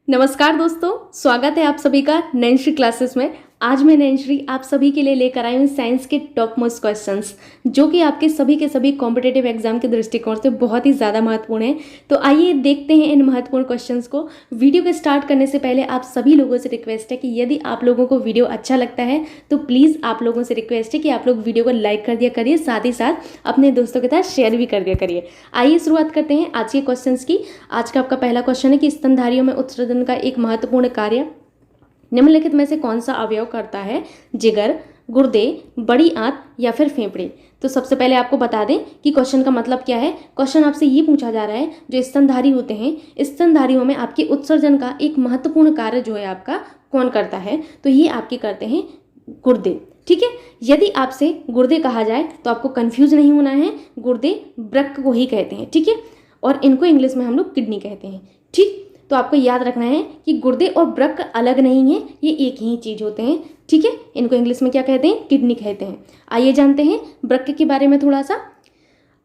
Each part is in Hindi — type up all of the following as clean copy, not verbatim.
नमस्कार दोस्तों, स्वागत है आप सभी का नैनश्री क्लासेस में। आज मैं नैनश्री आप सभी के लिए लेकर आई हूँ साइंस के टॉप मोस्ट क्वेश्चंस, जो कि आपके सभी के सभी कॉम्पिटेटिव एग्जाम के दृष्टिकोण से बहुत ही ज़्यादा महत्वपूर्ण है। तो आइए देखते हैं इन महत्वपूर्ण क्वेश्चंस को। वीडियो के स्टार्ट करने से पहले आप सभी लोगों से रिक्वेस्ट है कि यदि आप लोगों को वीडियो अच्छा लगता है तो प्लीज़ आप लोगों से रिक्वेस्ट है कि आप लोग वीडियो को लाइक कर दिया करिए, साथ ही साथ अपने दोस्तों के साथ शेयर भी कर दिया करिए। आइए शुरुआत करते हैं आज के क्वेश्चन की। आज का आपका पहला क्वेश्चन है कि स्तनधारियों में उत्सर्जन का एक महत्वपूर्ण कार्य निम्नलिखित में से कौन सा अवयव करता है? जिगर, गुर्दे, बड़ी आंत या फिर फेफड़े। तो सबसे पहले आपको बता दें कि क्वेश्चन का मतलब क्या है। क्वेश्चन आपसे ये पूछा जा रहा है, जो स्तनधारी होते हैं, स्तनधारियों में आपके उत्सर्जन का एक महत्वपूर्ण कार्य जो है आपका कौन करता है? तो ये आपके करते हैं गुर्दे। ठीक है, यदि आपसे गुर्दे कहा जाए तो आपको कंफ्यूज नहीं होना है। गुर्दे वृक्क को ही कहते हैं, ठीक है, और इनको इंग्लिश में हम लोग किडनी कहते हैं। ठीक, तो आपको याद रखना है कि गुर्दे और वृक्क अलग नहीं है, ये एक ही चीज होते हैं। ठीक है, इनको इंग्लिश में क्या कहते हैं? किडनी कहते हैं। आइए जानते हैं वृक्क के बारे में थोड़ा सा।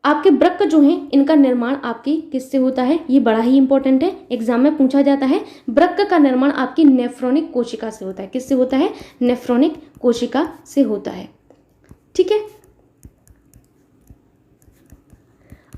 आपके वृक्क जो हैं, इनका निर्माण आपके किससे होता है? ये बड़ा ही इंपॉर्टेंट है, एग्जाम में पूछा जाता है। वृक्क का निर्माण आपकी नेफ्रोनिक कोशिका से होता है। किससे होता है? नेफ्रोनिक कोशिका से होता है। ठीक है,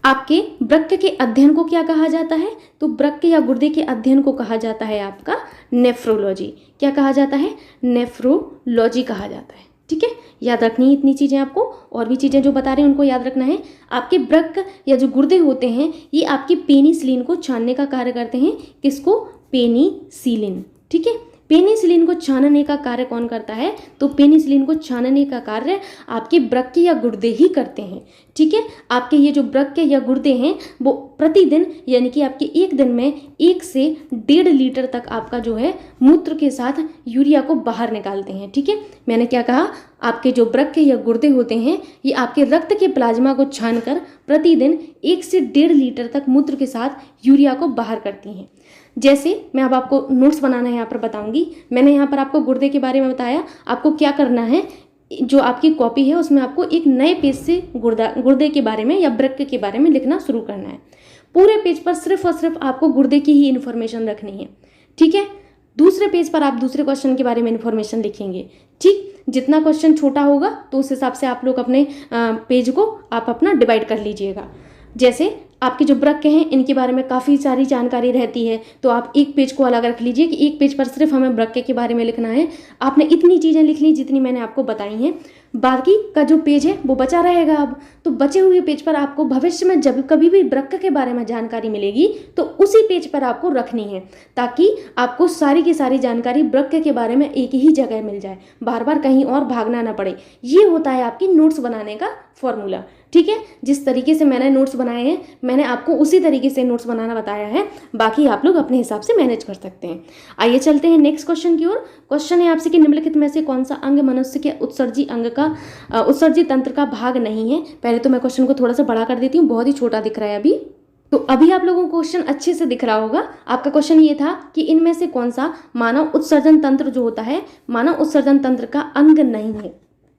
आपके वृक्क के अध्ययन को क्या कहा जाता है? तो वृक्क या गुर्दे के अध्ययन को कहा जाता है आपका नेफ्रोलॉजी। क्या कहा जाता है? नेफ्रोलॉजी कहा जाता है। ठीक है, याद रखनी है इतनी चीजें आपको। और भी चीजें जो बता रहे हैं उनको याद रखना है। आपके वृक्क या जो गुर्दे होते हैं, ये आपकी पेनिसिलिन को छानने का कार्य करते हैं। किसको? पेनिसिलिन। ठीक है, पेनिसिलिन को छानने का कार्य कौन करता है? तो पेनिसिलिन को छानने का कार्य आपके वृक्क या गुर्दे ही करते हैं। ठीक है, आपके ये जो वृक्क या गुर्दे हैं वो प्रतिदिन यानी कि आपके एक दिन में 1 से 1.5 लीटर तक आपका जो है मूत्र के साथ यूरिया को बाहर निकालते हैं। ठीक है, मैंने क्या कहा? आपके जो वृक्क या गुर्दे होते हैं, ये आपके रक्त के प्लाज्मा को छानकर प्रतिदिन 1 से 1.5 लीटर तक मूत्र के साथ यूरिया को बाहर करती हैं। जैसे मैं अब आपको नोट्स बनाना यहाँ पर बताऊंगी। मैंने यहाँ पर आपको गुर्दे के बारे में बताया। आपको क्या करना है, जो आपकी कॉपी है उसमें आपको एक नए पेज से गुर्दे के बारे में या वृक्क के बारे में लिखना शुरू करना है। पूरे पेज पर सिर्फ और सिर्फ आपको गुर्दे की ही इन्फॉर्मेशन रखनी है। ठीक है, दूसरे पेज पर आप दूसरे क्वेश्चन के बारे में इन्फॉर्मेशन लिखेंगे। ठीक, जितना क्वेश्चन छोटा होगा तो उस हिसाब से आप लोग अपने पेज को आप अपना डिवाइड कर लीजिएगा। जैसे आपके जो वृक्क हैं, इनके बारे में काफ़ी सारी जानकारी रहती है, तो आप एक पेज को अलग रख लीजिए कि एक पेज पर सिर्फ हमें वृक्क के बारे में लिखना है। आपने इतनी चीज़ें लिख ली जितनी मैंने आपको बताई हैं। बाकी का जो पेज है वो बचा रहेगा। अब तो बचे हुए पेज पर आपको भविष्य में जब कभी भी वृक्क के बारे में जानकारी मिलेगी तो उसी पेज पर आपको रखनी है, ताकि आपको सारी की सारी जानकारी वृक्क के बारे में एक ही जगह मिल जाए, बार बार कहीं और भागना ना पड़े। ये होता है आपकी नोट्स बनाने का फॉर्मूला। ठीक है, जिस तरीके से मैंने नोट्स बनाए हैं, मैंने आपको उसी तरीके से नोट्स बनाना बताया है। बाकी आप लोग अपने हिसाब से मैनेज कर सकते हैं। आइए चलते हैं नेक्स्ट क्वेश्चन की ओर। क्वेश्चन है आपसे कि निम्नलिखित में से कौन सा अंग मनुष्य के उत्सर्जी अंग का उत्सर्जी तंत्र का भाग नहीं है? पहले तो मैं क्वेश्चन को थोड़ा सा बड़ा कर देती हूँ, बहुत ही छोटा दिख रहा है अभी। तो अभी आप लोगों को क्वेश्चन अच्छे से दिख रहा होगा। आपका क्वेश्चन ये था कि इनमें से कौन सा मानव उत्सर्जन तंत्र जो होता है, मानव उत्सर्जन तंत्र का अंग नहीं है।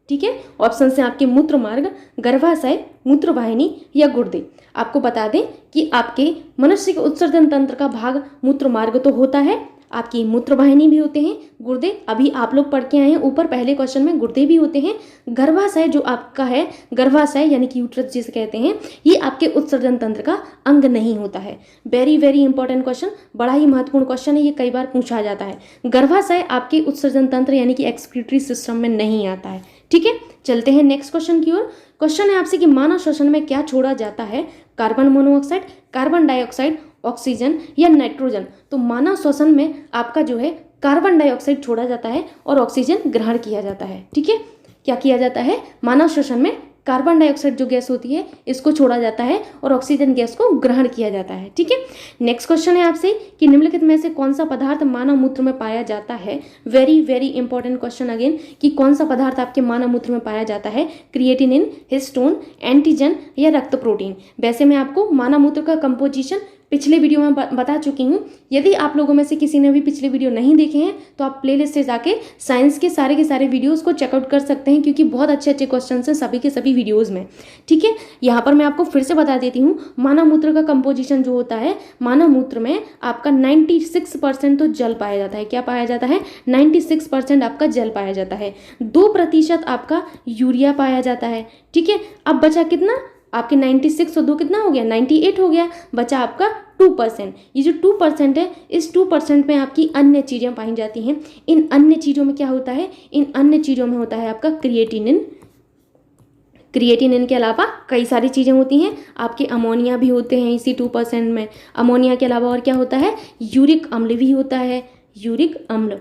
ठीक है, ऑप्शन से आपके मूत्र मार्ग, गर्भाशय, मूत्रवाहिनी या गुर्दे। आपको बता दें कि आपके मनुष्य के उत्सर्जन तंत्र का भाग मूत्र मार्ग तो होता है, आपकी मूत्रवाहिनी भी होते हैं, गुर्दे अभी आप लोग पढ़ के आए हैं ऊपर पहले क्वेश्चन में, गुर्दे भी होते हैं। गर्भाशय जो आपका है, गर्भाशय यानी कि यूट्रस जिसे कहते हैं, ये आपके उत्सर्जन तंत्र का अंग नहीं होता है। वेरी वेरी इंपॉर्टेंट क्वेश्चन, बड़ा ही महत्वपूर्ण क्वेश्चन है, ये कई बार पूछा जाता है। गर्भाशय आपके उत्सर्जन तंत्र यानी कि एक्सक्रीटरी सिस्टम में नहीं आता है। ठीक है, चलते हैं नेक्स्ट क्वेश्चन की ओर। क्वेश्चन है आपसे कि मानव श्वसन में क्या छोड़ा जाता है? Carbon monoxide, carbon dioxide, oxygen या नाइट्रोजन। तो मानव श्वसन में आपका जो है कार्बन डाइऑक्साइड छोड़ा जाता है और ऑक्सीजन ग्रहण किया जाता है। ठीक है, क्या किया जाता है? मानव श्वसन में कार्बन डाइऑक्साइड जो गैस होती है इसको छोड़ा जाता है और ऑक्सीजन गैस को ग्रहण किया जाता है। ठीक है, नेक्स्ट क्वेश्चन है आपसे कि निम्नलिखित में से कौन सा पदार्थ मानव मूत्र में पाया जाता है? Very very important question again, कि कौन सा पदार्थ आपके मानव मूत्र में पाया जाता है? क्रिएटिनिन, हिस्टोन, एंटीजन या रक्त प्रोटीन। वैसे मैं आपको मानव मूत्र का कंपोजिशन पिछले वीडियो में बता चुकी हूँ। यदि आप लोगों में से किसी ने भी पिछले वीडियो नहीं देखे हैं तो आप प्लेलिस्ट से जाके साइंस के सारे वीडियोस को चेकआउट कर सकते हैं, क्योंकि बहुत अच्छे अच्छे क्वेश्चन हैं सभी के सभी वीडियोज़ में। ठीक है, यहाँ पर मैं आपको फिर से बता देती हूँ, मानव मूत्र का कंपोजिशन जो होता है, मानव मूत्र में आपका 96% तो जल पाया जाता है। क्या पाया जाता है? 96% आपका जल पाया जाता है, 2% आपका यूरिया पाया जाता है। ठीक है, अब बचा कितना? आपके 96 और 2 कितना हो गया? 98 हो गया। बचा आपका 2%। ये जो 2% है, इस 2% में आपकी अन्य चीज़ें पाई जाती हैं। इन अन्य चीज़ों में क्या होता है? इन अन्य चीज़ों में होता है आपका क्रिएटिनिन। क्रिएटिनिन के अलावा कई सारी चीज़ें होती हैं, आपके अमोनिया भी होते हैं इसी 2% में। अमोनिया के अलावा और क्या होता है? यूरिक अम्ल भी होता है, यूरिक अम्ल।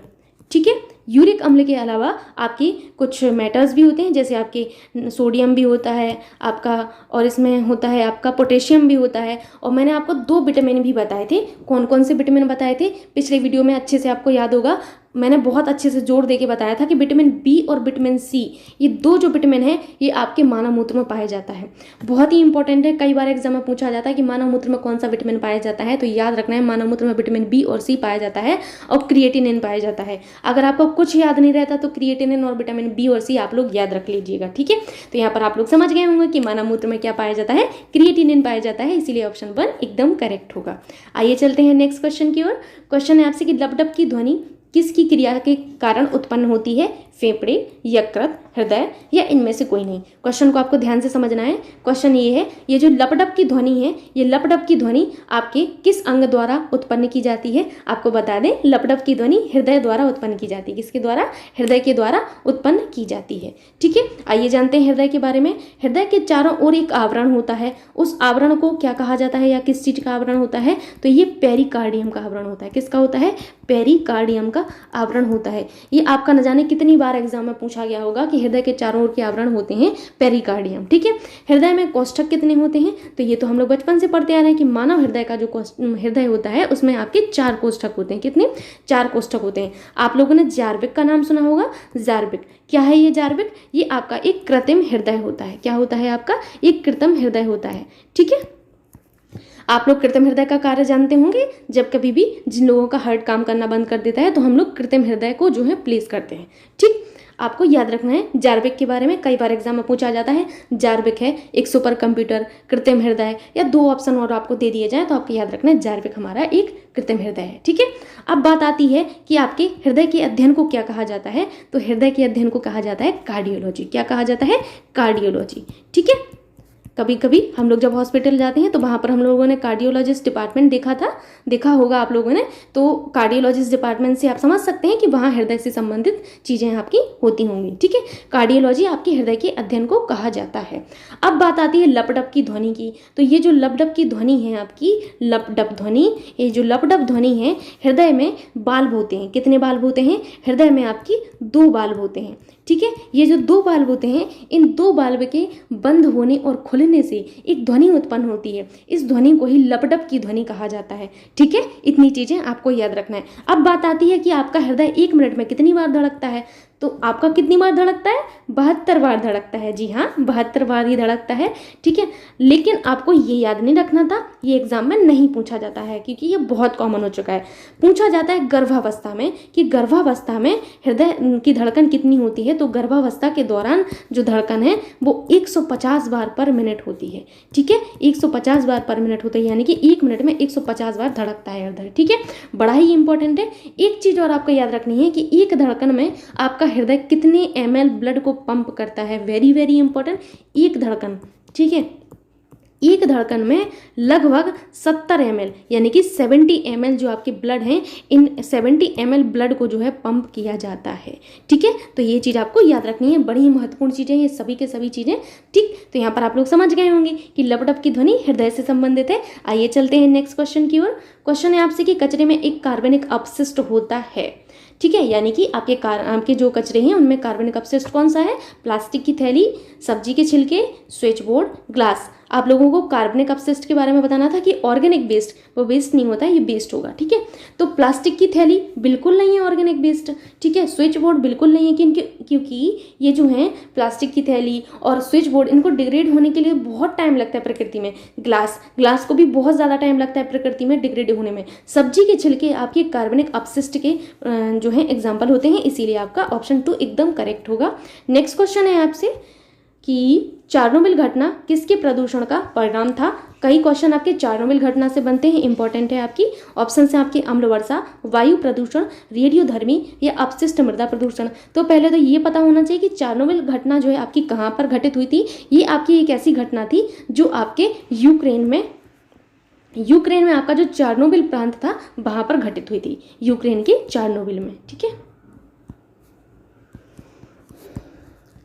ठीक है, यूरिक अम्ल के अलावा आपकी कुछ मेटल्स भी होते हैं, जैसे आपके सोडियम भी होता है आपका, और इसमें होता है आपका पोटेशियम भी होता है। और मैंने आपको 2 विटामिन भी बताए थे। कौन कौन से विटामिन बताए थे पिछले वीडियो में? अच्छे से आपको याद होगा, मैंने बहुत अच्छे से जोर देके बताया था कि विटामिन बी और विटामिन सी, ये 2 जो विटामिन है ये आपके मानव मूत्र में पाया जाता है। बहुत ही इंपॉर्टेंट है, कई बार एग्जाम में पूछा जाता है कि मानव मूत्र में कौन सा विटामिन पाया जाता है, तो याद रखना है मानव मूत्र में विटामिन बी और सी पाया जाता है और क्रिएटिनिन पाया जाता है। अगर आपको कुछ याद नहीं रहता तो क्रिएटिनिन और विटामिन बी और सी आप लोग याद रख लीजिएगा। ठीक है, तो यहाँ पर आप लोग समझ गए होंगे कि मानव मूत्र में क्या पाया जाता है? क्रिएटिनिन पाया जाता है, इसीलिए ऑप्शन 1 एकदम करेक्ट होगा। आइए चलते हैं नेक्स्ट क्वेश्चन की ओर। क्वेश्चन है आपसे कि लपडप की ध्वनि किसकी क्रिया के कारण उत्पन्न होती है? फेफड़े, यकृत, हृदय या इनमें से कोई नहीं। क्वेश्चन को आपको ध्यान से समझना है। क्वेश्चन ये है, ये जो लपडप की ध्वनि है, ये लपडप की ध्वनि आपके किस अंग द्वारा उत्पन्न की जाती है? आपको बता दें, लपडप की ध्वनि हृदय द्वारा उत्पन्न की जाती है। किसके द्वारा? हृदय के द्वारा उत्पन्न की जाती है। ठीक है, आइए जानते हैं हृदय के बारे में। हृदय के चारों ओर एक आवरण होता है, उस आवरण को क्या कहा जाता है या किस चीज का आवरण होता है? तो ये पेरिकार्डियम का आवरण होता है। किसका होता है? पेरिकार्डियम का आवरण होता है। ये आपका न जाने कितनी बार एग्जाम में पूछा गया होगा कि हृदय के चारों ओर के आवरण होते हैं पेरिकार्डियम। ठीक है, हृदय में कोष्ठक कितने होते हैं? तो ये तो हम लोग बचपन से पढ़ते आ रहे हैं कि मानव हृदय का जो हृदय होता है उसमें आपके 4 कोष्ठक होते हैं। कितने? 4 कोष्ठक होते हैं। आप लोगों ने जार्विक का नाम सुना होगा। जार्विक क्या है? ये जार्विक ये आपका एक कृत्रिम हृदय होता है। क्या होता है आपका? एक कृत्रिम हृदय होता है। ठीक है, आप लोग कृत्रिम हृदय का कार्य जानते होंगे। जब कभी भी जिन लोगों का हार्ट काम करना बंद कर देता है तो हम लोग कृत्रिम हृदय को जो है प्लेस करते हैं। ठीक, आपको याद रखना है जार्विक के बारे में, कई बार एग्जाम में पूछा जाता है। जार्विक है एक सुपर कंप्यूटर, कृत्रिम हृदय, या 2 ऑप्शन और आपको दे दिए जाए तो आपको याद रखना है जार्विक हमारा एक कृत्रिम हृदय है। ठीक है, अब बात आती है कि आपके हृदय के अध्ययन को क्या कहा जाता है? तो हृदय के अध्ययन को कहा जाता है कार्डियोलॉजी। क्या कहा जाता है? कार्डियोलॉजी। ठीक है, कभी कभी हम लोग जब हॉस्पिटल जाते हैं तो वहाँ पर हम लोगों ने कार्डियोलॉजिस्ट डिपार्टमेंट देखा होगा आप लोगों ने। तो कार्डियोलॉजिस्ट डिपार्टमेंट से आप समझ सकते हैं कि वहाँ हृदय से संबंधित चीज़ें आपकी होती होंगी। ठीक है, कार्डियोलॉजी आपके हृदय के अध्ययन को कहा जाता है। अब बात आती है लपडप की ध्वनि की। तो ये जो लपडप की ध्वनि है आपकी, लपडप ध्वनि, ये जो लपडप ध्वनि है, हृदय में बाल्ब होते हैं। कितने बाल्ब होते हैं? हृदय में आपकी 2 बाल्ब होते हैं। ठीक है, ये जो 2 बाल्ब होते हैं, इन 2 बाल्ब के बंद होने और खुलने से एक ध्वनि उत्पन्न होती है। इस ध्वनि को ही लपडप की ध्वनि कहा जाता है। ठीक है, इतनी चीजें आपको याद रखना है। अब बात आती है कि आपका हृदय 1 मिनट में कितनी बार धड़कता है? तो आपका कितनी बार धड़कता है? 72 बार धड़कता है। जी हाँ, 72 बार ही धड़कता है। ठीक है, लेकिन आपको ये याद नहीं रखना था, ये एग्जाम में नहीं पूछा जाता है क्योंकि ये बहुत कॉमन हो चुका है। पूछा जाता है गर्भावस्था में कि गर्भावस्था में हृदय की धड़कन कितनी होती है। तो गर्भावस्था के दौरान जो धड़कन है वो 150 बार पर मिनट होती है। ठीक है, 150 बार पर मिनट होता है, यानी कि 1 मिनट में 150 बार धड़कता है हृदय। ठीक है, बड़ा ही इंपॉर्टेंट है। एक चीज और आपको याद रखनी है कि एक धड़कन में आपका हृदय कितने ml ब्लड को पंप करता है। वेरी वेरी इंपॉर्टेंट, एक धड़कन। ठीक है, एक धड़कन में लगभग 70 ml यानी कि 70 ml जो आपके ब्लड हैं, इन 70 ml ब्लड को जो है पंप किया जाता है। ठीक है, तो ये चीज़ आपको याद रखनी है, बड़ी ही महत्वपूर्ण चीज़ें ये सभी के सभी चीज़ें। ठीक, तो यहाँ पर आप लोग समझ गए होंगे कि लपडप की ध्वनि हृदय से संबंधित है। आइए चलते हैं नेक्स्ट क्वेश्चन की ओर। क्वेश्चन है आपसे कि कचरे में एक कार्बनिक अपशिष्ट होता है। ठीक है, यानी कि आपके जो कचरे हैं उनमें कार्बनिक अपशिष्ट कौन सा है? प्लास्टिक की थैली, सब्जी के छिलके, स्विच बोर्ड, ग्लास। आप लोगों को कार्बनिक अपशिष्ट के बारे में बताना था कि ऑर्गेनिक वेस्ट, वो वेस्ट नहीं होता है, ये वेस्ट होगा, ठीक है। तो प्लास्टिक की थैली बिल्कुल नहीं है ऑर्गेनिक वेस्ट, ठीक है। स्विच बोर्ड बिल्कुल नहीं है, क्योंकि ये जो है प्लास्टिक की थैली और स्विच बोर्ड, इनको डिग्रेड होने के लिए बहुत टाइम लगता है प्रकृति में। ग्लास को भी बहुत ज़्यादा टाइम लगता है प्रकृति में डिग्रेड होने में। सब्जी के छिलके आपके कार्बनिक अपशिष्ट के जो है एग्जाम्पल होते हैं, इसीलिए आपका ऑप्शन 2 एकदम करेक्ट होगा। नेक्स्ट क्वेश्चन है आपसे कि चार्नोबिल घटना किसके प्रदूषण का परिणाम था। कई क्वेश्चन आपके चार्नोबिल घटना से बनते हैं, इंपॉर्टेंट है आपकी। ऑप्शन है आपके अम्ल वर्षा, वायु प्रदूषण, रेडियोधर्मी या अपशिष्ट मृदा प्रदूषण। तो पहले तो ये पता होना चाहिए कि चार्नोबिल घटना जो है आपकी कहाँ पर घटित हुई थी। ये आपकी एक ऐसी घटना थी जो आपके यूक्रेन में आपका जो चार्नोबिल प्रांत था वहां पर घटित हुई थी, यूक्रेन के चार्नोबिल में, ठीक है।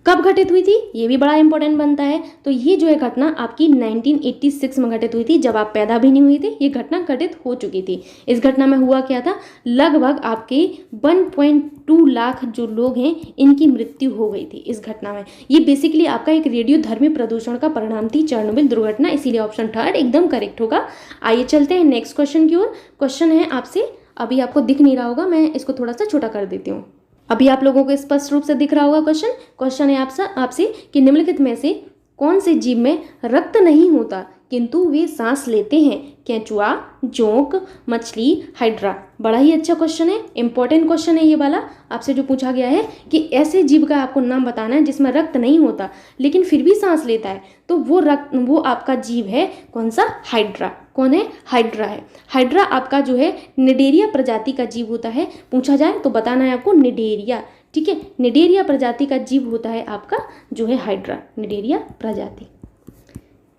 कब घटित हुई थी ये भी बड़ा इंपॉर्टेंट बनता है। तो ये जो है घटना आपकी 1986 में घटित हुई थी, जब आप पैदा भी नहीं हुई थी, ये घटना घटित हो चुकी थी। इस घटना में हुआ क्या था, लगभग आपके 1.2 लाख जो लोग हैं इनकी मृत्यु हो गई थी इस घटना में। ये बेसिकली आपका एक रेडियोधर्मी प्रदूषण का परिणाम थी चार्नोबिल दुर्घटना, इसीलिए ऑप्शन 3 एकदम करेक्ट होगा। आइए चलते हैं नेक्स्ट क्वेश्चन की ओर। क्वेश्चन है आपसे, अभी आपको दिख नहीं रहा होगा, मैं इसको थोड़ा सा छोटा कर देती हूँ। अभी आप लोगों को स्पष्ट रूप से दिख रहा होगा क्वेश्चन है आपसे कि निम्नलिखित में से कौन से जीव में रक्त नहीं होता किंतु वे सांस लेते हैं। केंचुआ, जोंक, मछली, हाइड्रा। बड़ा ही अच्छा क्वेश्चन है, इंपॉर्टेंट क्वेश्चन है ये वाला। आपसे जो पूछा गया है कि ऐसे जीव का आपको नाम बताना है जिसमें रक्त नहीं होता लेकिन फिर भी सांस लेता है, तो वो आपका जीव है कौन सा, हाइड्रा। कौन है, हाइड्रा है। हाइड्रा आपका जो है निडेरिया प्रजाति का जीव होता है। पूछा जाए तो बताना है आपको निडेरिया, ठीक है। निडेरिया प्रजाति का जीव होता है आपका जो है हाइड्रा, निडेरिया प्रजाति,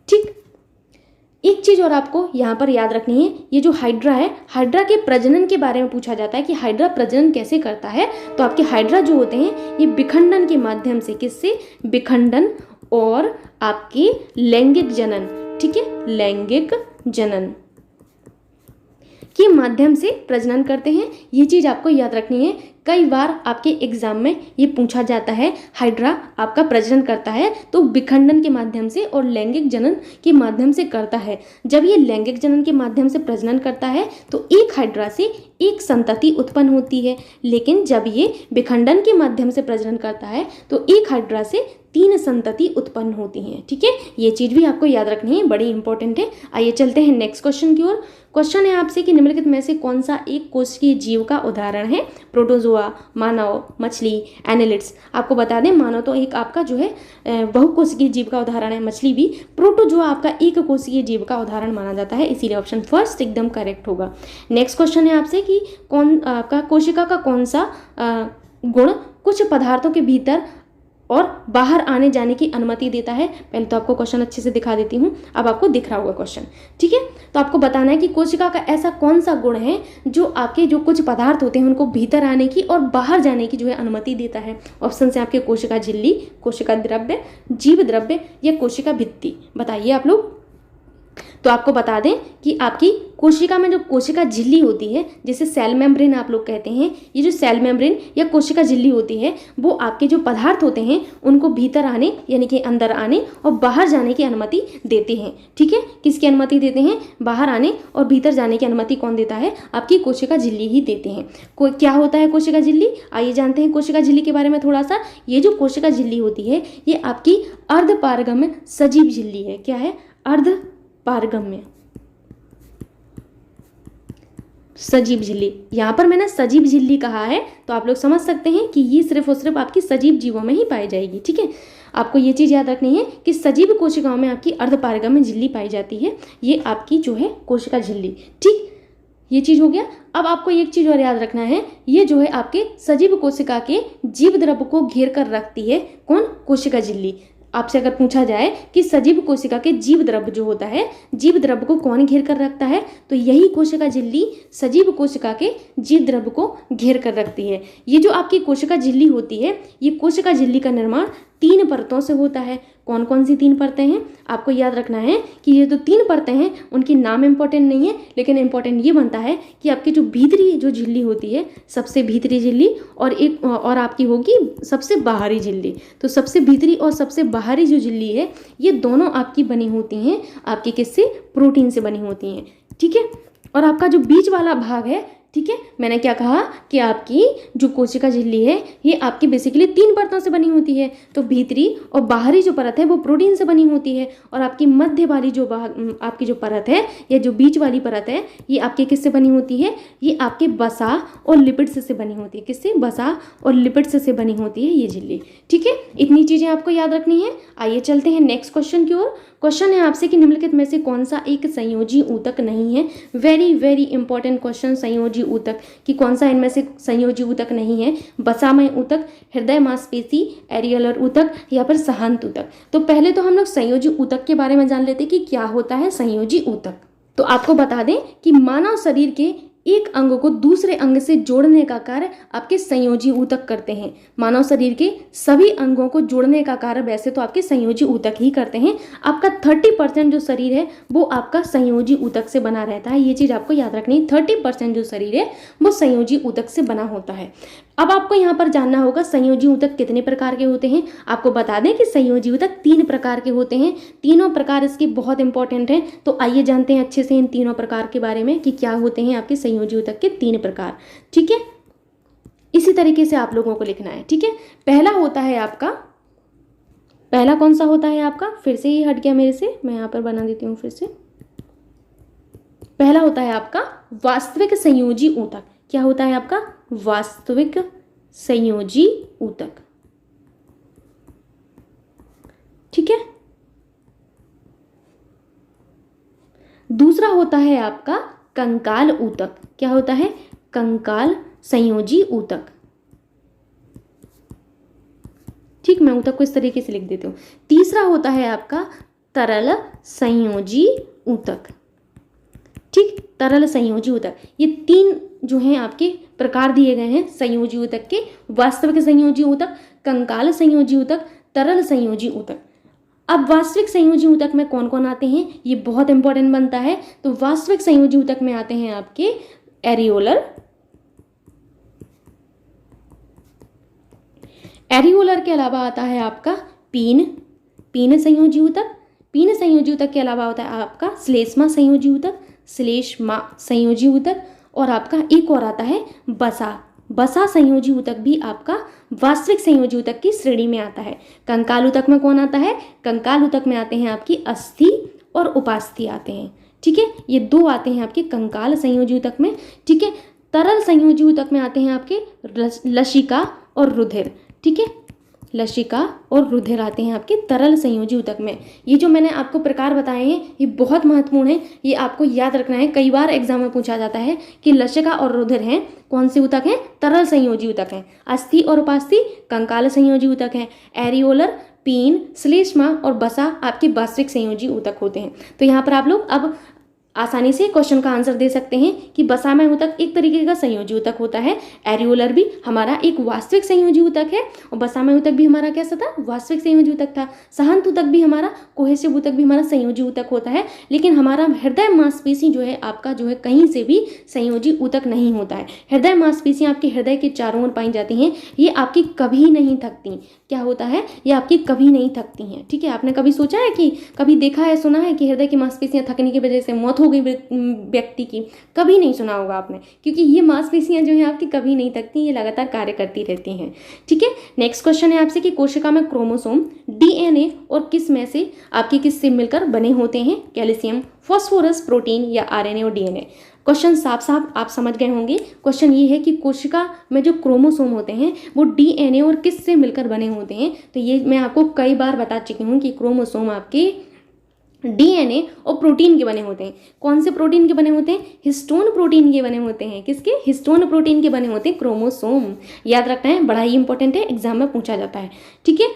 ठीक। एक चीज और आपको यहाँ पर याद रखनी है, ये जो हाइड्रा है, हाइड्रा के प्रजनन के बारे में पूछा जाता है कि हाइड्रा प्रजनन कैसे करता है। तो आपके हाइड्रा जो होते हैं ये विखंडन के माध्यम से, किससे, विखंडन और आपके लैंगिक जनन, ठीक है, लैंगिक जनन के माध्यम से प्रजनन करते हैं। ये चीज आपको याद रखनी है। कई बार आपके एग्जाम में ये पूछा जाता है हाइड्रा आपका प्रजनन करता है तो विखंडन के माध्यम से और लैंगिक जनन के माध्यम से करता है। जब ये लैंगिक जनन के माध्यम से प्रजनन करता है तो एक हाइड्रा से एक संतति उत्पन्न होती है, लेकिन जब ये विखंडन के माध्यम से प्रजनन करता है तो एक हाइड्रा से 3 संतति उत्पन्न होती हैं, ठीक है। ये चीज भी आपको याद रखनी है, बड़ी इंपॉर्टेंट है। आइए चलते हैं नेक्स्ट क्वेश्चन की ओर। क्वेश्चन है आपसे कि निम्नलिखित में से कौन सा एक कोशिकीय जीव का उदाहरण है। प्रोटोजोआ, मानव, मछली, एनालिड्स। आपको बता दें मानव तो एक आपका जो है बहुकोशिकीय जीव का उदाहरण है, मछली भी। प्रोटोजोआ आपका एक कोशिकीय जीव का उदाहरण माना जाता है, इसीलिए ऑप्शन फर्स्ट एकदम करेक्ट होगा। नेक्स्ट क्वेश्चन है आपसे कि कौन आपका कोशिका का कौन सा गुण कुछ पदार्थों के भीतर और बाहर आने जाने की अनुमति देता है। पहले तो आपको क्वेश्चन अच्छे से दिखा देती हूँ, अब आपको दिख रहा होगा क्वेश्चन, ठीक है। तो आपको बताना है कि कोशिका का ऐसा कौन सा गुण है जो आपके जो कुछ पदार्थ होते हैं उनको भीतर आने की और बाहर जाने की जो है अनुमति देता है। ऑप्शन से आपके कोशिका झिल्ली, कोशिका द्रव्य, जीव द्रव्य या कोशिका भित्ति। बताइए आप लोग। तो आपको बता दें कि आपकी कोशिका में जो कोशिका झिल्ली होती है, जिसे सेल मेम्ब्रेन आप लोग कहते हैं, ये जो सेल मेम्ब्रेन या कोशिका झिल्ली होती है वो आपके जो पदार्थ होते हैं उनको भीतर आने यानी कि अंदर आने और बाहर जाने की अनुमति देते हैं, ठीक है। किसकी अनुमति देते हैं, बाहर आने और भीतर जाने की अनुमति कौन देता है, आपकी कोशिका झिल्ली ही देते हैं। क्या होता है कोशिका झिल्ली, आइए जानते हैं कोशिका झिल्ली के बारे में थोड़ा सा। ये जो कोशिका झिल्ली होती है ये आपकी अर्धपारगम्य सजीव झिल्ली है। क्या है, अर्धपारगम्य सजीव झिल्ली। यहाँ पर मैंने सजीव झिल्ली कहा है तो आप लोग समझ सकते हैं कि ये सिर्फ और सिर्फ आपकी सजीव जीवों में ही पाई जाएगी, ठीक है। आपको ये चीज़ याद रखनी है कि सजीव कोशिकाओं में आपकी अर्धपारगम्य झिल्ली पाई जाती है, ये आपकी जो है कोशिका झिल्ली, ठीक। ये चीज़ हो गया। अब आपको एक चीज़ और याद रखना है, ये जो है आपके सजीव कोशिका के जीव द्रव्य को घेर कर रखती है कौन, कोशिका झिल्ली। आपसे अगर पूछा जाए कि सजीव कोशिका के जीव द्रव्य जो होता है, जीव द्रव्य को कौन घेर कर रखता है, तो यही कोशिका झिल्ली सजीव कोशिका के जीव द्रव्य को घेर कर रखती है। ये जो आपकी कोशिका झिल्ली होती है, ये कोशिका झिल्ली का निर्माण 3 परतों से होता है। कौन कौन सी 3 परतें हैं? आपको याद रखना है कि ये जो 3 परतें हैं उनकी नाम इंपॉर्टेंट नहीं है, लेकिन इंपॉर्टेंट ये बनता है कि आपकी जो भीतरी जो झिल्ली होती है, सबसे भीतरी झिल्ली, और आपकी होगी सबसे बाहरी झिल्ली। तो सबसे भीतरी और सबसे बाहरी जो झिल्ली है ये दोनों आपकी बनी होती हैं, आपकी किससे? प्रोटीन से बनी होती हैं, ठीक है। और आपका जो बीच वाला भाग है, ठीक है, मैंने क्या कहा कि आपकी जो कोशिका झिल्ली है ये आपकी बेसिकली 3 परतों से बनी होती है। तो भीतरी और बाहरी जो परत है वो प्रोटीन से बनी होती है, और आपकी मध्य वाली जो आपकी जो परत है या जो बीच वाली परत है ये आपके किससे बनी होती है? ये आपके वसा और लिपिड्स से बनी होती है। किससे? वसा और लिपिड्स से बनी होती है ये झिल्ली, ठीक है। इतनी चीज़ें आपको याद रखनी है। आइए चलते हैं नेक्स्ट क्वेश्चन की ओर। क्वेश्चन है आपसे कि निम्नलिखित में से कौन सा एक संयोजी ऊतक नहीं है? वेरी वेरी इंपॉर्टेंट क्वेश्चन, संयोजी ऊतक कि कौन सा इनमें से संयोजी ऊतक नहीं है? वसामय ऊतक, हृदय मांसपेशी, एरियोलर ऊतक या फिर सहांत ऊतक। तो पहले तो हम लोग संयोजी ऊतक के बारे में जान लेते कि क्या होता है संयोजी ऊतक। तो आपको बता दें कि मानव शरीर के एक अंग को दूसरे अंग से जोड़ने का कार्य आपके संयोजी ऊतक करते हैं। मानव शरीर के सभी अंगों को जोड़ने का कार्य वैसे तो आपके संयोजी ऊतक ही करते हैं। आपका 30% जो शरीर है वो आपका संयोजी ऊतक से बना रहता है। ये चीज़ आपको याद रखनी है, 30% जो शरीर है वो संयोजी ऊतक से बना होता है। अब आपको यहाँ पर जानना होगा संयोजी ऊतक कितने प्रकार के होते हैं। आपको बता दें कि संयोजी ऊतक 3 प्रकार के होते हैं। तीनों प्रकार इसके बहुत इंपॉर्टेंट हैं। तो आइए जानते हैं अच्छे से इन तीनों प्रकार के बारे में कि क्या होते हैं आपके संयोजी ऊतक के 3 प्रकार, ठीक है। इसी तरीके से आप लोगों को लिखना है, ठीक है। पहला होता है आपका, पहला कौन सा होता है आपका? फिर से ये हट गया मेरे से, मैं यहाँ पर बना देती हूँ फिर से। पहला होता है आपका वास्तविक संयोजी ऊतक। क्या होता है आपका? वास्तविक संयोजी ऊतक, ठीक है। दूसरा होता है आपका कंकाल ऊतक। क्या होता है? कंकाल संयोजी ऊतक, ठीक। मैं ऊतक को इस तरीके से लिख देती हूँ। तीसरा होता है आपका तरल संयोजी ऊतक, ठीक। तरल संयोजी ऊतक, ये 3 जो हैं आपके प्रकार दिए गए हैं संयोजी ऊतक के। वास्तविक संयोजी ऊतक, कंकाल संयोजी ऊतक, तरल संयोजी ऊतक। अब वास्तविक संयोजी ऊतक में कौन कौन आते हैं ये बहुत इंपॉर्टेंट बनता है। तो वास्तविक संयोजी ऊतक में आते हैं आपके एरियोलर, एरियोलर के अलावा आता है आपका पीन संयोजी ऊतक। पीन संयोजी ऊतक के अलावा होता है आपका श्लेष्मा संयोजी ऊतक, श्लेष्मा संयोजी ऊतक, और आपका एक और आता है बसा संयोजी ऊतक भी आपका वास्तविक संयोजी ऊतक की श्रेणी में आता है। कंकाल ऊतक में कौन आता है? कंकाल ऊतक में आते हैं आपकी अस्थि और उपास्थि आते हैं, ठीक है। ये 2 आते हैं आपके कंकाल संयोजी ऊतक में, ठीक है। तरल संयोजी ऊतक में आते हैं आपके लसिका और रुधिर, ठीक है। लसिका और रुधिर आते हैं आपके तरल संयोजी ऊतक में। ये जो मैंने आपको प्रकार बताए हैं ये बहुत महत्वपूर्ण है, ये आपको याद रखना है। कई बार एग्जाम में पूछा जाता है कि लसिका और रुधिर हैं कौन से ऊतक हैं? तरल संयोजी ऊतक हैं। अस्थि और उपास्थि कंकाल संयोजी ऊतक हैं। एरियोलर, पीन, श्लेष्मा और बसा आपके वास्तविक संयोजी ऊतक होते हैं। तो यहाँ पर आप लोग अब आसानी से क्वेश्चन का आंसर दे सकते हैं कि वसामय ऊतक एक तरीके का संयोजी ऊतक होता है, एरियोलर भी हमारा एक वास्तविक संयोजी ऊतक है, और वसामय ऊतक भी हमारा कैसा था? वास्तविक संयोजी ऊतक था। सहांत ऊतक भी हमारा, कोहेसिव ऊतक भी हमारा संयोजी ऊतक होता है। लेकिन हमारा हृदय मांसपेशी जो है आपका जो है कहीं से भी संयोजी ऊतक नहीं होता है। हृदय मांसपेशियां आपके हृदय के चारों ओर पाई जाती हैं, ये आपकी कभी नहीं थकती। क्या होता है? ये आपकी कभी नहीं थकती हैं, ठीक है। आपने कभी सोचा है कि कभी देखा है, सुना है कि हृदय की मांसपेशियां थकने की वजह से मौत हो गई व्यक्ति की? कभी नहीं सुना होगा आपने, क्योंकि ये मांसपेशियां जो हैं आपकी कभी नहीं थकती, ये लगातार कार्य करती रहती हैं, ठीक है। नेक्स्ट क्वेश्चन है आपसे कि कोशिका में क्रोमोसोम डीएनए और किस में से आपके किससे मिलकर बने होते हैं? कैल्शियम, फास्फोरस, प्रोटीन या आरएनए और डीएनए। क्वेश्चन साफ साफ आप समझ गए होंगे। क्वेश्चन ये है कि कोशिका में जो क्रोमोसोम होते हैं वो डीएनए और किस से मिलकर बने होते हैं। तो ये मैं आपको कई बार बता चुकी हूँ कि क्रोमोसोम आपके डीएनए और प्रोटीन के बने होते हैं। कौन से प्रोटीन के बने होते हैं? हिस्टोन प्रोटीन के बने होते हैं। किसके? हिस्टोन प्रोटीन के बने होते हैं क्रोमोसोम। याद रखना है, बड़ा ही इंपॉर्टेंट है, एग्जाम में पूछा जाता है, ठीक है।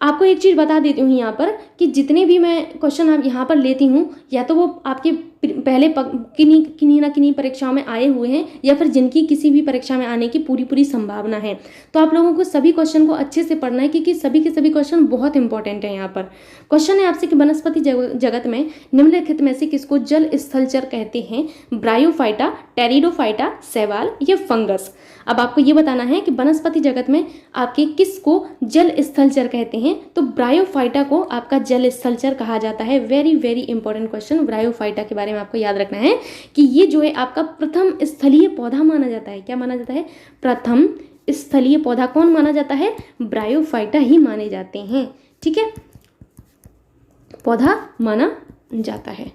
आपको एक चीज़ बता देती हूँ यहाँ पर कि जितने भी मैं क्वेश्चन आप यहाँ पर लेती हूँ या तो वो आपके पहले किन्हीं ना किन्हीं परीक्षाओं में आए हुए हैं या फिर जिनकी किसी भी परीक्षा में आने की पूरी संभावना है। तो आप लोगों को सभी क्वेश्चन को अच्छे से पढ़ना है, क्योंकि सभी के सभी क्वेश्चन बहुत इंपॉर्टेंट है। यहाँ पर क्वेश्चन है आपसे कि वनस्पति जगत में निम्नलिखित में से किसको जल स्थलचर कहते हैं? ब्रायोफाइटा, टेरिडोफाइटा, शैवाल या फंगस। अब आपको ये बताना है कि वनस्पति जगत में आपके किसको जल स्थलचर कहते हैं? तो ब्रायोफाइटा को आपका जल स्थलचर कहा जाता है। Very very important question. Bryophyta के बारे में आपको याद रखना है कि ये जो है आपका प्रथम स्थलीय पौधा माना जाता है। क्या माना जाता है? प्रथम स्थलीय पौधा कौन माना जाता है? ब्रायोफाइटा ही माने जाते हैं। ठीक है, पौधा माना जाता है।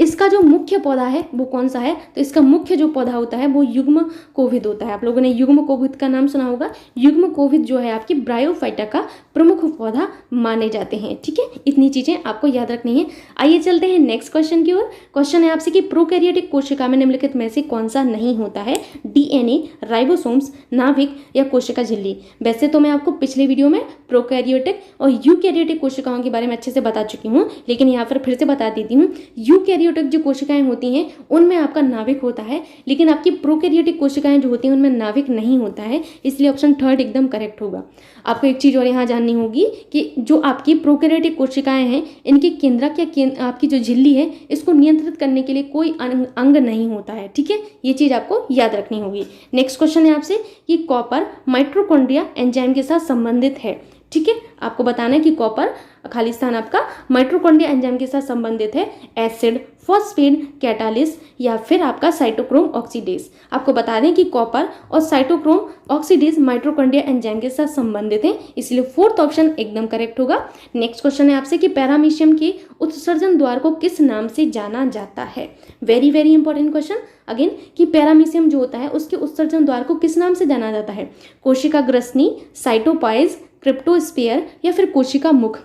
इसका जो मुख्य पौधा है वो कौन सा है? तो इसका मुख्य जो पौधा होता है वो युग्म कोविद होता है। आप लोगों ने युग्म कोविद का नाम सुना होगा। युग्म कोविद जो है आपकी ब्रायोफाइटा का प्रमुख पौधा माने जाते हैं। ठीक है, इतनी चीजें आपको याद रखनी है। आइए चलते हैं नेक्स्ट क्वेश्चन की ओर। क्वेश्चन है आपसे कि प्रोकैरियोटिक कोशिका में निम्नलिखित में से कौन सा नहीं होता है? डीएनए, राइबोसोम्स, नाभिक या कोशिका झिल्ली। वैसे तो मैं आपको पिछले वीडियो में प्रोकैरियोटिक और यूकैरियोटिक कोशिकाओं के बारे में अच्छे से बता चुकी हूँ, लेकिन यहाँ पर फिर से बता देती हूँ। यूकैरियोटिक जो कोशिकाएं होती हैं उनमें आपका नाभिक होता है, लेकिन आपकी प्रोकैरियोटिक कोशिकाएं जो होती हैं उनमें नाभिक नहीं होता है। इसलिए ऑप्शन थर्ड एकदम करेक्ट होगा। आपको एक चीज और यहाँ जाननी होगी कि जो आपकी प्रोकैरियोटिक कोशिकाएं हैं इनके केंद्रक या आपकी जो झिल्ली है इसको नियंत्रित करने के लिए कोई अंग नहीं होता है। ठीक है, ये चीज आपको याद रखनी होगी। नेक्स्ट क्वेश्चन है आपसे कि कॉपर माइटोकॉन्ड्रिया एंजाइम के साथ संबंधित है। ठीक है, आपको बताना है कि कॉपर खाली स्थान आपका माइटोकॉन्ड्रिया एंजाइम के साथ संबंधित है। एसिड, फॉस्फेट कैटालिस या फिर आपका साइटोक्रोम ऑक्सीडेज। आपको बता दें कि कॉपर और साइटोक्रोम ऑक्सीडेज माइटोकॉन्ड्रिया एंजाइम के साथ संबंधित हैं, इसलिए फोर्थ ऑप्शन एकदम करेक्ट होगा। नेक्स्ट क्वेश्चन है आपसे कि पैरामीशियम के उत्सर्जन द्वार को किस नाम से जाना जाता है? Very very important question again कि पैरामीशियम जो होता है उसके उत्सर्जन द्वार को किस नाम से जाना जाता है? कोशिका ग्रसनी, साइटोपाइज, क्रिप्टोस्फीयर या फिर कोशिका मुख।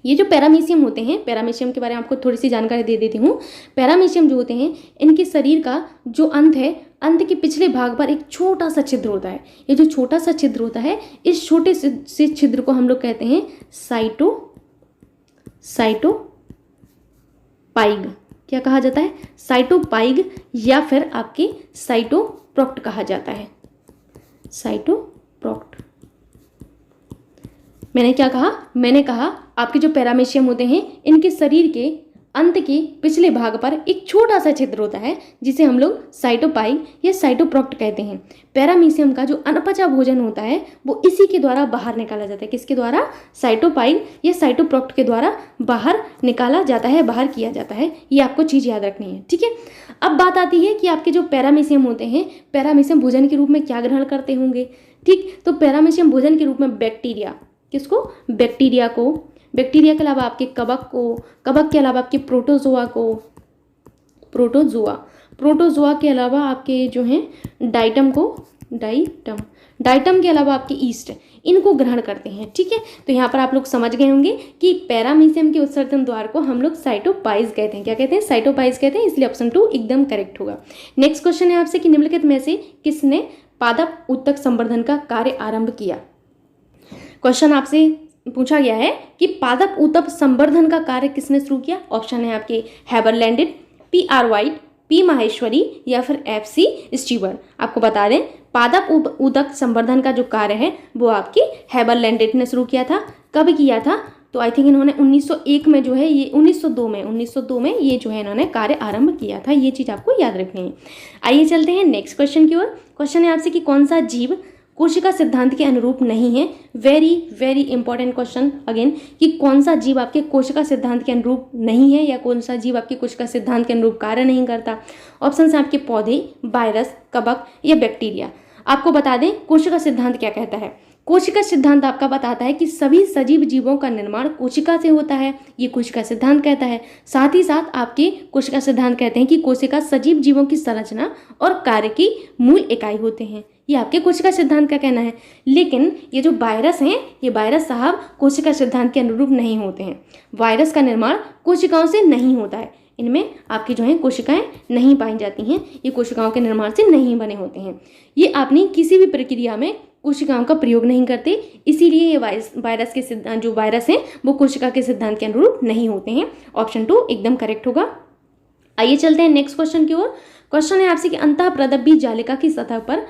ये जो पैरामीशियम होते हैं, पैरामीशियम के बारे में आपको थोड़ी सी जानकारी दे देती हूँ। पैरामीशियम जो होते हैं इनके शरीर का जो अंत है, अंत के पिछले भाग पर एक छोटा सा छिद्र होता है। ये जो छोटा सा छिद्र होता है, इस छोटे से छिद्र को हम लोग कहते हैं साइटोपाइग। क्या कहा जाता है? साइटोपाइग या फिर आपके साइटोप्रोक्ट कहा जाता है। साइटोप्रोक्ट। मैंने क्या कहा? मैंने कहा आपके जो पैरामीशियम होते हैं इनके शरीर के अंत के पिछले भाग पर एक छोटा सा छिद्र होता है जिसे हम लोग साइटोपाइग या साइटोप्रोक्ट कहते हैं। पैरामीशियम का जो अनपचा भोजन होता है वो इसी के द्वारा बाहर निकाला जाता है। किसके द्वारा? साइटोपाइग या साइटोप्रोक्ट के द्वारा बाहर निकाला जाता है, बाहर किया जाता है। ये आपको चीज़ याद रखनी है। ठीक है, अब बात आती है कि आपके जो पैरामीशियम होते हैं, पैरामीशियम भोजन के रूप में क्या ग्रहण करते होंगे? ठीक, तो पैरामीशियम भोजन के रूप में बैक्टीरिया, किसको? बैक्टीरिया को, बैक्टीरिया के अलावा आपके कवक को, कवक के अलावा आपके प्रोटोजोआ को, प्रोटोजोआ के अलावा आपके जो हैं डाइटम को, डाइटम के अलावा आपके ईस्ट, इनको ग्रहण करते हैं। ठीक है, तो यहाँ पर आप लोग समझ गए होंगे कि पैरामीशियम के उत्सर्जन द्वार को हम लोग साइटोपाइज कहते हैं। क्या कहते हैं? साइटोपाइज कहते हैं, इसलिए ऑप्शन 2 एकदम करेक्ट होगा। नेक्स्ट क्वेश्चन है आपसे कि निम्नलिखित में से किसने पादप ऊतक संवर्धन का कार्य आरंभ किया? क्वेश्चन आपसे पूछा गया है कि पादप ऊतक संवर्धन का कार्य किसने शुरू किया? ऑप्शन है आपके हेबर लैंडेड, पी.आर. White, P. माहेश्वरी या फिर एफ.सी. स्टीवर। आपको बता दें पादप ऊतक संवर्धन का जो कार्य है वो आपकी हेबर लैंडेड ने शुरू किया था। कब किया था? तो आई थिंक इन्होंने 1901 में जो है ये 1902 में ये जो है इन्होंने कार्य आरंभ किया था। ये चीज़ आपको याद रखनी है। आइए चलते हैं नेक्स्ट क्वेश्चन की ओर। क्वेश्चन है आपसे कि कौन सा जीव कोशिका सिद्धांत के अनुरूप नहीं है? Very very important question again कि कौन सा जीव आपके कोशिका सिद्धांत के अनुरूप नहीं है या कौन सा जीव आपके कोशिका सिद्धांत के अनुरूप कार्य नहीं करता। ऑप्शन है आपके पौधे, वायरस, कवक या बैक्टीरिया। आपको बता दें कोशिका सिद्धांत क्या कहता है। कोशिका सिद्धांत आपका बताता है कि सभी सजीव जीवों का निर्माण कोशिका से होता है, ये कोशिका सिद्धांत कहता है। साथ ही साथ आपके कोशिका सिद्धांत कहते हैं कि कोशिका सजीव जीवों की संरचना और कार्य की मूल इकाई होते हैं। ये आपके कोशिका सिद्धांत का कहना है। लेकिन ये जो वायरस हैं, ये वायरस साहब कोशिका सिद्धांत के अनुरूप नहीं होते हैं। वायरस का निर्माण कोशिकाओं से नहीं होता है, इनमें आपकी जो है कोशिकाएं नहीं पाई जाती हैं, ये कोशिकाओं के निर्माण से नहीं बने होते हैं। ये आपने किसी भी प्रक्रिया में कोशिकाओं का प्रयोग नहीं करते, इसीलिए ये वायरस के सिद्धांत जो वायरस हैं वो कोशिका के सिद्धांत के अनुरूप नहीं होते हैं। ऑप्शन 2 एकदम करेक्ट होगा। आइए चलते हैं नेक्स्ट क्वेश्चन की ओर। क्वेश्चन है आपसे कि अंतःप्रदब्बी जालिका की सतह पर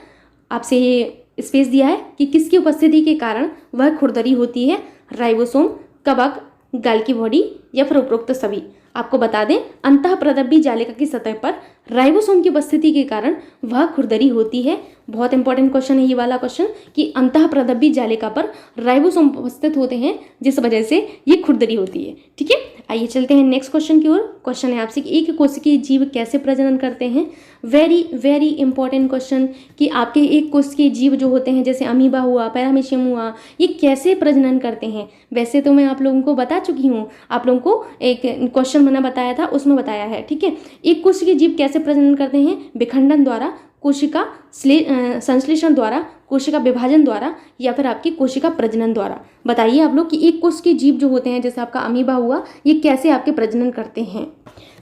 आपसे ये स्पेस दिया है कि किसकी उपस्थिति के कारण वह खुरदरी होती है, राइबोसोम, कवक, गाल्की बॉडी या फिर उपरोक्त सभी। आपको बता दें अंतःप्रदब्बी जालिका की सतह पर राइबोसोम की उपस्थिति के कारण वह खुरदरी होती है। बहुत इंपॉर्टेंट क्वेश्चन है ये वाला क्वेश्चन कि अंतःप्रदब्बी जालिका पर राइबोसोम उपस्थित होते हैं जिस वजह से ये खुरदरी होती है। ठीक है, आइए चलते हैं नेक्स्ट क्वेश्चन की ओर। क्वेश्चन है आपसे कि एक कोशिकीय जीव कैसे प्रजनन करते हैं। वेरी वेरी इंपॉर्टेंट क्वेश्चन कि आपके एक कोशिकीय जीव जो होते हैं जैसे अमीबा हुआ, पैरामीशियम हुआ, ये कैसे प्रजनन करते हैं। वैसे तो मैं आप लोगों को बता चुकी हूँ, आप लोगों को एक क्वेश्चन मैंने बताया था उसमें बताया है। ठीक है, एक कोशिकीय जीव कैसे प्रजनन करते हैं, विखंडन द्वारा, कोशिका संश्लेषण द्वारा, कोशिका विभाजन द्वारा या फिर आपकी कोशिका प्रजनन द्वारा। बताइए आप लोग कि एक कोश के जीव जो होते हैं जैसे आपका अमीबा हुआ, ये कैसे आपके प्रजनन करते हैं।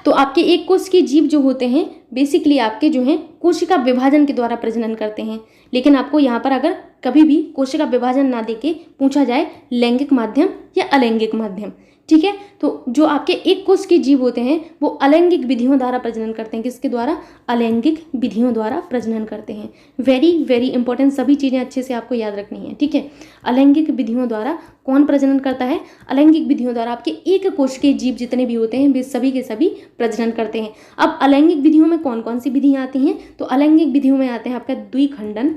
तो आपके एक कोश के जीव जो होते हैं बेसिकली आपके जो हैं कोशिका विभाजन के द्वारा प्रजनन करते हैं। लेकिन आपको यहाँ पर अगर कभी भी कोशिका विभाजन ना देके पूछा जाए लैंगिक माध्यम या अलैंगिक माध्यम, ठीक है, तो जो आपके एक कोश के जीव होते हैं वो अलैंगिक विधियों द्वारा प्रजनन करते हैं। किसके द्वारा, अलैंगिक विधियों द्वारा प्रजनन करते हैं। वेरी वेरी इंपॉर्टेंट, सभी चीज़ें अच्छे से आपको याद रखनी है। ठीक है, अलैंगिक विधियों द्वारा कौन प्रजनन करता है, अलैंगिक विधियों द्वारा आपके एक कोश के जीव जितने भी होते हैं वे सभी के सभी प्रजनन करते हैं। अब अलैंगिक विधियों में कौन कौन सी विधियाँ आती हैं, तो अलैंगिक विधियों में आते हैं आपका द्विखंडन,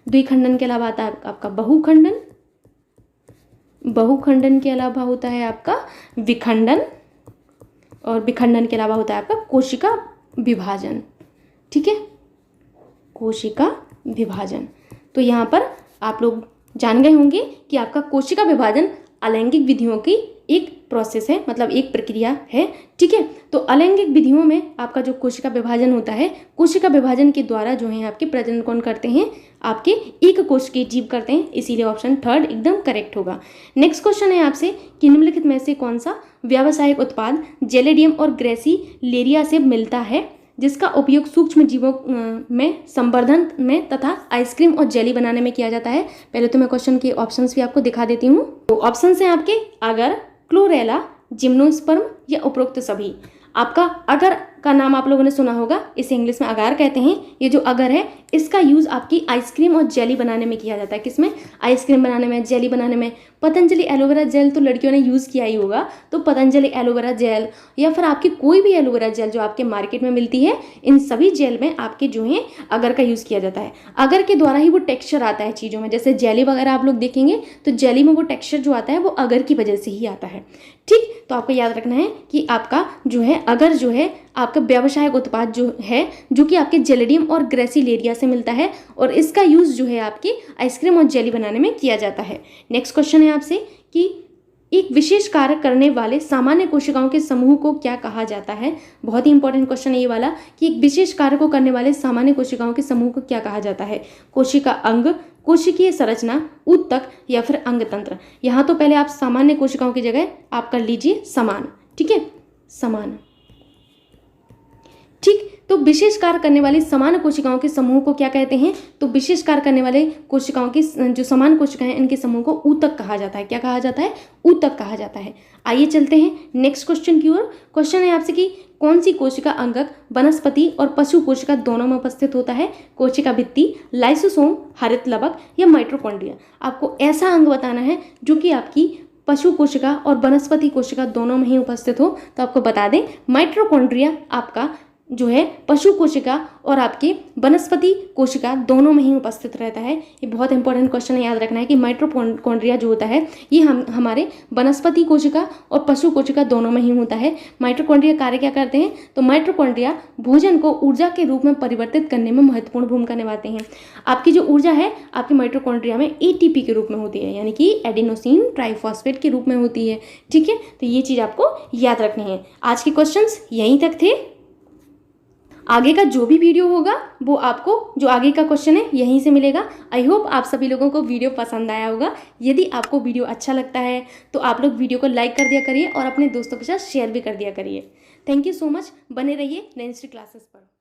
द्विखंडन के अलावा आता है आपका बहुखंडन, बहुखंडन के अलावा होता है आपका विखंडन, और विखंडन के अलावा होता है आपका कोशिका विभाजन। ठीक है, कोशिका विभाजन। तो यहाँ पर आप लोग जान गए होंगे कि आपका कोशिका विभाजन अलैंगिक विधियों की एक प्रोसेस है, मतलब एक प्रक्रिया है। ठीक है, तो अलैंगिक विधियों में आपका जो कोशिका विभाजन होता है, कोशिका विभाजन के द्वारा जो है आपके प्रजनन कौन करते हैं, आपके एक कोश के जीव करते हैं, इसीलिए ऑप्शन 3 एकदम करेक्ट होगा। नेक्स्ट क्वेश्चन है आपसे कि निम्नलिखित में से कौन सा व्यावसायिक उत्पाद जेलेडियम और ग्रेसिलेरिया से मिलता है जिसका उपयोग सूक्ष्म जीवों में संवर्धन में तथा आइसक्रीम और जेली बनाने में किया जाता है। पहले तो मैं क्वेश्चन के ऑप्शंस भी आपको दिखा देती हूँ। तो ऑप्शंस हैं आपके अगर, क्लोरेला, जिम्नोस्पर्म या उपरोक्त सभी। आपका अगर का नाम आप लोगों ने सुना होगा, इसे इंग्लिश में अगार कहते हैं। ये जो अगर है इसका यूज़ आपकी आइसक्रीम और जेली बनाने में किया जाता है। किसमें, आइसक्रीम बनाने में, जेली बनाने में। पतंजलि एलोवेरा जेल तो लड़कियों ने यूज़ किया ही होगा, तो पतंजलि एलोवेरा जेल या फिर आपकी कोई भी एलोवेरा जेल जो आपके मार्केट में मिलती है, इन सभी जेल में आपके जो है अगर का यूज़ किया जाता है। अगर के द्वारा ही वो टेक्स्चर आता है चीज़ों में, जैसे जेली वगैरह आप लोग देखेंगे तो जेली में वो टेक्स्चर जो आता है वो अगर की वजह से ही आता है। ठीक, तो आपको याद रखना है कि आपका जो है अगर जो है आपका व्यावसायिक उत्पाद जो है जो कि आपके जेलेडियम और ग्रेसिलेरिया से मिलता है और इसका यूज़ जो है आपकी आइसक्रीम और जेली बनाने में किया जाता है। नेक्स्ट क्वेश्चन है आपसे कि एक विशेष कार्य करने वाले सामान्य कोशिकाओं के समूह को क्या कहा जाता है। बहुत ही इंपॉर्टेंट क्वेश्चन है ये वाला कि एक विशेष कार्य को करने वाले सामान्य कोशिकाओं के समूह को क्या कहा जाता है। कोशिका अंग, कोशिकीय संरचना, ऊतक या फिर अंग तंत्र। यहाँ तो पहले आप सामान्य कोशिकाओं की जगह आप कर लीजिए समान। ठीक है, समान। ठीक, तो विशेष कार्य करने वाली समान कोशिकाओं के समूह को क्या कहते हैं, तो विशेष कार्य करने वाले कोशिकाओं की जो समान कोशिकाएं हैं इनके समूह को ऊतक कहा जाता है। क्या कहा जाता है, ऊतक कहा जाता है। आइए चलते हैं नेक्स्ट क्वेश्चन की ओर। क्वेश्चन है आपसे कि कौन सी कोशिका अंगक वनस्पति और पशु कोशिका दोनों में उपस्थित होता है। कोशिका भित्ति, लाइसोसोम, हरित लवक या माइटोकॉन्ड्रिया। आपको ऐसा अंग बताना है जो कि आपकी पशु कोशिका और वनस्पति कोशिका दोनों में ही उपस्थित हो। तो आपको बता दें माइटोकॉन्ड्रिया आपका जो है पशु कोशिका और आपकी वनस्पति कोशिका दोनों में ही उपस्थित रहता है। ये बहुत इंपॉर्टेंट क्वेश्चन है, याद रखना है कि माइटोकॉन्ड्रिया जो होता है ये हमारे वनस्पति कोशिका और पशु कोशिका दोनों में ही होता है। माइटोकॉन्ड्रिया कार्य क्या करते हैं, तो माइटोकॉन्ड्रिया भोजन को ऊर्जा के रूप में परिवर्तित करने में महत्वपूर्ण भूमिका निभाते हैं। आपकी जो ऊर्जा है आपकी माइटोकॉन्ड्रिया में एटीपी के रूप में होती है, यानी कि एडिनोसिन ट्राइफॉस्फेट के रूप में होती है। ठीक है, तो ये चीज़ आपको याद रखनी है। आज के क्वेश्चन यहीं तक थे। आगे का जो भी वीडियो होगा वो आपको जो आगे का क्वेश्चन है यहीं से मिलेगा। आई होप आप सभी लोगों को वीडियो पसंद आया होगा। यदि आपको वीडियो अच्छा लगता है तो आप लोग वीडियो को लाइक कर दिया करिए और अपने दोस्तों के साथ शेयर भी कर दिया करिए। Thank you so much. बने रहिए नैंसी क्लासेस पर।